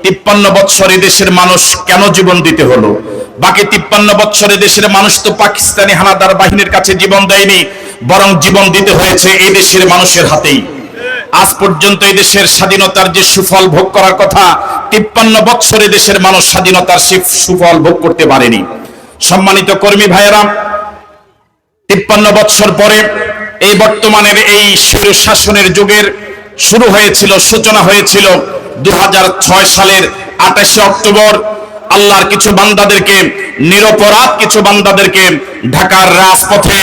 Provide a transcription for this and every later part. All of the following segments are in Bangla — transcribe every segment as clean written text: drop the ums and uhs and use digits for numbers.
53 বছর দেশের মানুষ কেন জীবন দিতে হলো? বাকি 53 বছরে দেশের মানুষ তো পাকিস্তানি হানাদার বাহিনীর কাছে জীবন দেয়নি, বরং জীবন দিতে হয়েছে এই দেশের মানুষের হাতেই। আজ পর্যন্ত এই দেশের স্বাধীনতার যে সুফল ভোগ করার কথা, 53 বছরে দেশের মানুষ স্বাধীনতার সুফল ভোগ করতে পারেনি। সম্মানিত কর্মী ভাইয়েরা, 53 বছর পরে এই বর্তমানের এই স্বৈর শাসনের যুগের শুরু হয়েছিল, সূচনা হয়েছিল 2006 সালের 28 অক্টোবর। আল্লাহর কিছু বান্দাদেরকে, নিরপরাধ কিছু বান্দাদেরকে ঢাকার রাজপথে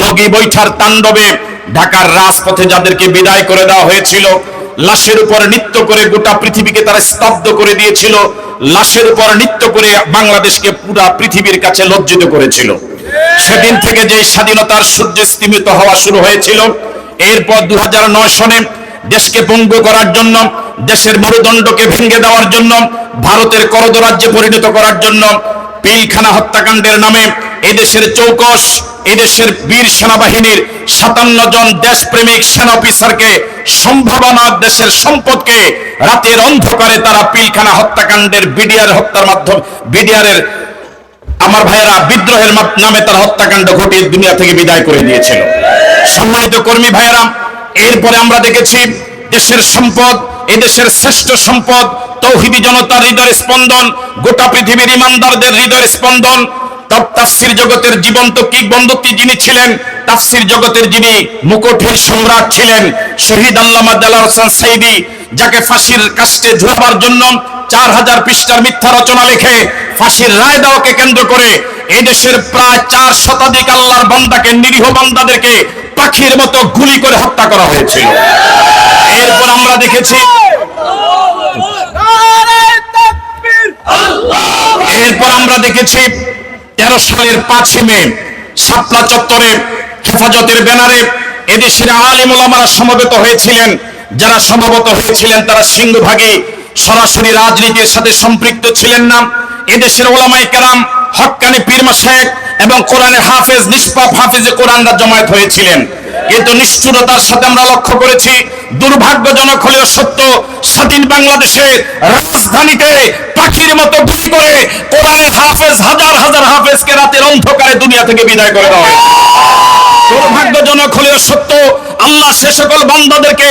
লগি বৈঠার তাণ্ডবে ঢাকার রাজপথে যাদেরকে বিদায় করে দেওয়া হয়েছিল, লাশের উপর নৃত্য করে গোটা পৃথিবীকে তারা স্তব্ধ করে দিয়েছিল, লাশের উপর নৃত্য করে বাংলাদেশকে পুরা পৃথিবীর কাছে লজ্জিত করেছিল। সেদিন থেকে যে স্বাধীনতার সূর্য স্তিমিত হওয়া শুরু হয়েছিল, এরপর 2009 সনে দেশকে পঙ্গু করার জন্য, দেশের মেরুদণ্ডকে ভেঙে দেওয়ার জন্য, ভারতের করদরাজ্যে পরিণত করার জন্য পিলখানা হত্যাকাণ্ডের নামে এদেশের চৌকস, এদেশের বীর সেনাবাহিনীর 57 জন দেশপ্রেমিক সেনা অফিসারকে, সম্ভাবনা দেশের সম্পদকে রাতের অন্ধকারে তারা পিলখানা হত্যাকাণ্ডের বিডিআর হত্যার মাধ্যমে, বিডিআরের আমার ভাইয়েরা বিদ্রোহের নামে তার হত্যাকাণ্ড ঘটিয়ে দুনিয়া থেকে বিদায় করে দিয়েছিল। সম্মানিত কর্মী ভাইয়েরা, এরপরে আমরা দেখেছি দেশের সম্পদ, এদেশের শ্রেষ্ঠ সম্পদ তৌহিদি জনতার হৃদয় স্পন্দন, গোটা পৃথিবীর ইমানদারদের হৃদয় স্পন্দন, তাফসীর জগতের জীবন্ত কিংবদন্তি যিনি ছিলেন, তাফসীর জগতের যিনি মুকুটের সম্রাট ছিলেন, শহীদ আল্লামা দেলাওয়ার হোসেন সাঈদী, যাকে ফাঁসির কাস্টে ঝুলাবার জন্য 4000 পৃষ্ঠার মিথ্যা রচনা লিখে ফাঁসির রায় দেওয়াকে কেন্দ্র করে এই দেশের প্রায় 4 শতাধিক আল্লাহর বান্দাকে, নিরীহ বান্দাদেরকে পাখির মতো গুলি করে হত্যা করা হয়েছিল। এরপর আমরা দেখেছি 13 সালের 5 মে শাপলা চত্বরে হেফাজতের ব্যানারে এদেশের আলেম ওলামারা সমবেত হয়েছিলেন। যারা সমবেত হয়েছিলেন তারা সিংহভাগই সরাসরি রাজনীতির সাথে সম্পৃক্ত ছিলেন না। এদেশের ওলামায়ে কেরাম, হক্কানি পীর মাশায়েখ এবং কোরআনের হাফেজ, নিষ্পাপ হাফেজে কোরআনরা জমায়েত হয়েছিলেন। কিন্তু নিষ্ঠুরতার সাথে আমরা লক্ষ্য করেছি, দুর্ভাগ্যজনক হলেও সত্য, স্বাধীন বাংলাদেশের রাজধানীতে পাখির মতো গুলি করে কোরআনের হাফেজ, হাজার হাজার হাফেজকে রাতের অন্ধকারে দুনিয়া থেকে বিদায় করে দেওয়া হয়েছে। দুর্ভাগ্যজনক হলেও সত্য, আল্লাহ সে সকল বান্দাদেরকে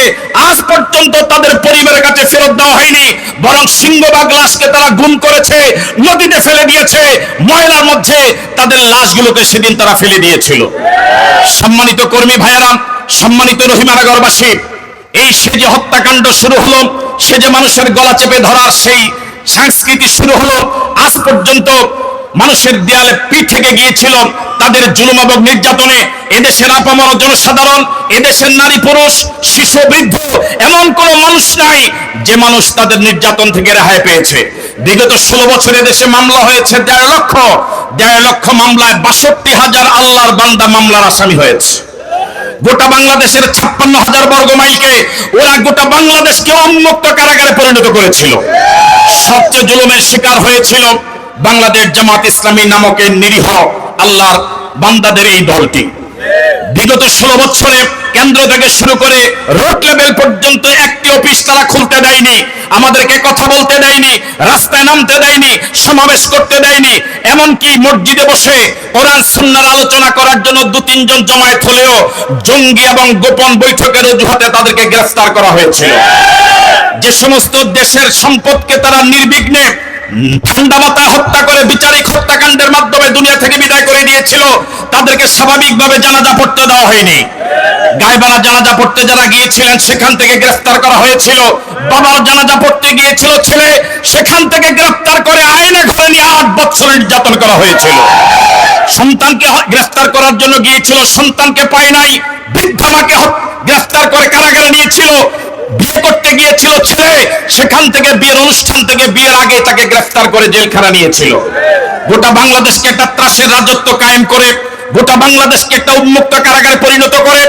আজ পর্যন্ত তাদের পরিবারের কাছে ফেরত দেওয়া হয়নি, বরং সিংহভাগ লাশকে তারা গুম করেছে, নদীতে ফেলে দিয়েছে, ময়লার মধ্যে তাদের লাশগুলোকে সেদিন তারা ফেলে দিয়েছিল। সম্মানিত কর্মী ভাইয়েরা, সম্মানিত রহিমানগরবাসী, এই সে যে হত্যাকাণ্ড শুরু হলো, সে যে মানুষের গলা চেপে ধরার সেই সংস্কৃতি শুরু হলো, আজ পর্যন্ত মানুষের দেয়ালে পিঠ থেকে গিয়েছিল তাদের জুলুম এবং নির্যাতনে। এদেশের আপামর জনসাধারণ, এদেশের নারী পুরুষ, শিশু বৃদ্ধ, এমন কোন মানুষ নাই যে মানুষ তাদের নির্যাতন থেকে রেহাই পেয়েছে। বিগত 16 বছরে দেশে মামলা হয়েছে 1.5 লক্ষ মামলায় 62,000 আল্লাহর বান্দা মামলার আসামি হয়েছে। গোটা বাংলাদেশের 56,000 বর্গ মাইলকে ওরা গোটা বাংলাদেশকে উন্মুক্ত কারাগারে পরিণত করেছিল। সবচেয়ে জুলুমের শিকার হয়েছিল বাংলাদেশ জামাত ইসলামী নামক এই নিরীহ আল্লাহর বান্দাদের এই দলটি। বিগত 16 বছরে কেন্দ্র থেকে শুরু করে রোড লেভেল পর্যন্ত একটি অফিস তারা খুলতে দেয়নি, আমাদেরকে কথা বলতে দেয়নি, রাস্তায় নামতে দেয়নি, সমাবেশ করতে দেয়নি। এমনকি মসজিদে বসে কোরআন সুন্নাহর আলোচনা করার জন্য 2-3 জন জমায়েত হলেও জঙ্গি এবং গোপন বৈঠকের অজুহাতে তাদেরকে গ্রেফতার করা হয়েছিল। যে সমস্ত দেশের সম্পদকে তারা নির্বিঘ্নে ঠান্ডা মাথায় হত্যা করে বিচারিক হত্যাকাণ্ডের মাধ্যমে দুনিয়া থেকে বিদায় করে দিয়েছিল, তাদেরকে স্বাভাবিকভাবে জানাজা পড়তে দেওয়া হয়নি। গায়বানা জানাজা পড়তে যারা গিয়েছিলেন সেখান থেকে গ্রেফতার করা হয়েছিল। বাবার জানাজা পড়তে গিয়েছিল ছেলে, সেখান থেকে গ্রেফতার করে আইনে ঘরে নিয়ে 8 বছর নির্যাতন করা হয়েছিল। সন্তানকে গ্রেফতার করার জন্য গিয়েছিল, সন্তানকে পায় নাই, বৃদ্ধা মাকে গ্রেফতার করে কারাগারে নিয়েছিল। বিয়ে করতে গিয়েছিল ছেলে, সেখান থেকে বিয়ের অনুষ্ঠান থেকে বিয়ের আগে তাকে গ্রেফতার করে জেলখানা নিয়েছিল। গোটা বাংলাদেশকে একটা ত্রাসের রাজত্ব কায়েম করে, গোটা বাংলাদেশকে একটা উন্মুক্ত কারাগারে পরিণত করে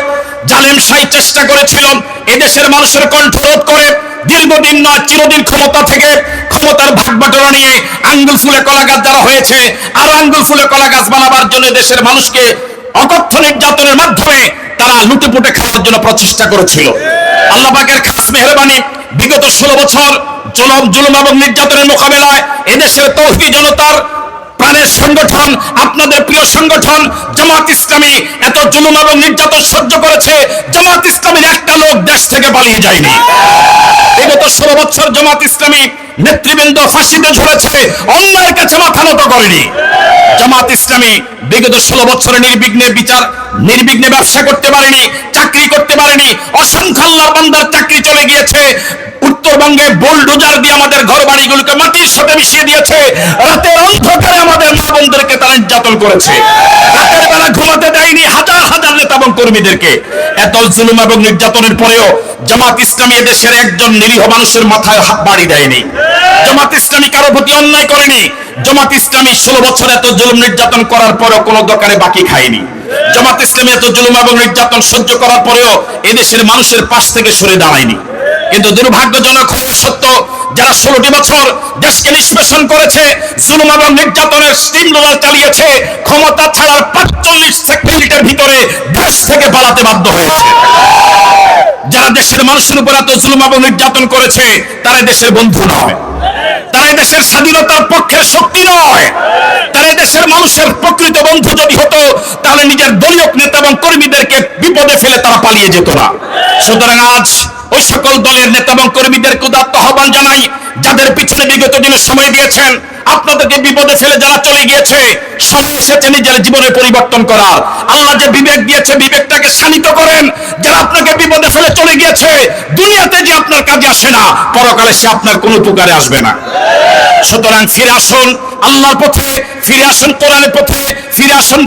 জালেম শাহী চেষ্টা করেছিল এদেশের মানুষের কণ্ঠরোধ করে দীর্ঘদিন নয় চিরদিন ক্ষমতা থেকে ক্ষমতার ভাগ বাটোয়ারা নিয়ে আঙ্গুল ফুলে কলা গাছ যারা হয়েছে, আরো আঙ্গুল ফুলে কলা গাছ বানাবার জন্য দেশের মানুষকে অকথ্য নির্যাতনের মাধ্যমে তারা লুটেপুটে খাওয়ার জন্য প্রচেষ্টা করেছিল। আল্লাহ পাকের খাস মেহেরবানি, বিগত 16 বছর জুলুম এবং নির্যাতনের মোকাবেলায় এদেশের তৌহিদি জনতার প্রাণের সংগঠন, আপনাদের প্রিয় সংগঠন জামাত ইসলামী এত জুলুম এবং নির্যাতন সহ্য করেছে, জামাত ইসলামীর একটা লোক দেশ থেকে পালিয়ে যায়নি। বিগত 16 বছর জামাত ইসলামী নেতৃবৃন্দ ফাঁসিতে ঝুলেছে, অন্যায়ের কাছে মাথা নত করেনি। জামাত ইসলামী বিগত 16 বছরে নির্বিঘ্নে ব্যবসা করতে পারেনি, চাকরি করতে পারেনি। অসংখ্য আল্লাহর বান্দার চাকরি চলে গিয়েছে। উত্তরবঙ্গে বুলডোজার দিয়ে আমাদের ঘর বাড়িগুলোকে মাটির সাথে মিশিয়ে দিয়েছে। রাতের অন্ধকারে আমাদের মা বোনদেরকে তারা নির্যাতন করেছে। রাতের বেলা ঘুমাতে দেয়নি হাজার হাজার নেতা এবং কর্মীদেরকে। এত জুলুম এবং নির্যাতনের পরেও জামাত ইসলামী এদেশের একজন নিরীহ মানুষের মাথায় হাত বাড়ি দেয়নি। জামাত ইসলামী কারো প্রতি অন্যায় করেনি। জামাত ইসলামী 16 বছর এত জুলুম নির্যাতন করার পরেও কোনো দোকানে বাকি খায়নি। জামাত ইসলামী এত জুলুম এবং নির্যাতন সহ্য করার পরেও এদেশের মানুষের পাশ থেকে সরে দাঁড়ায়নি। কিন্তু দুর্ভাগ্যজনক হলো সত্য, যারা 16টি বছর দেশকে নিষ্পেষণ করেছে, জুলুম এবং নির্যাতনের স্টিম রোলার চালিয়েছে, ক্ষমতা ছাড়ার 45 সেকেন্ডের ভিতরে দেশ থেকে পালাতে বাধ্য হয়েছে। যারা দেশের মানুষের উপর এত জুলুম এবং নির্যাতন করেছে, তারা দেশের বন্ধু নয়, তারা দেশের স্বাধীনতার পক্ষের শক্তি নয়। তারা দেশের মানুষের প্রকৃত বন্ধু যদি হতো, তাহলে নিজের দলীয় নেতা এবং কর্মীদেরকে বিপদে ফেলে তারা পালিয়ে যেত না। সুতরাং আজ ওই সকল দলের নেতা এবং কর্মীদেরকে উদাত্ত আহ্বান জানাই, যাদের পিছনে বিগত দিনে সময় দিয়েছেন, আপনাদেরকে বিপদে ফেলে যারা চলে গিয়েছে, সময় এসেছে নিজের জীবনে পরিবর্তন করার। আল্লাহ যে বিবেক দিয়েছে, বিবেকটাকে শানিত করেন। যারা আপনাকে বিপদে ফেলে চলে গিয়েছে, দুনিয়াতে যে আপনার কাজে আসে না, পরকালে সে আপনার কোনো উপকারে আসবে না। সুতরাং ফিরে আসুন আল্লাহর পথে, ফিরে আসুন কোরআনের পথে, ফিরে আসুন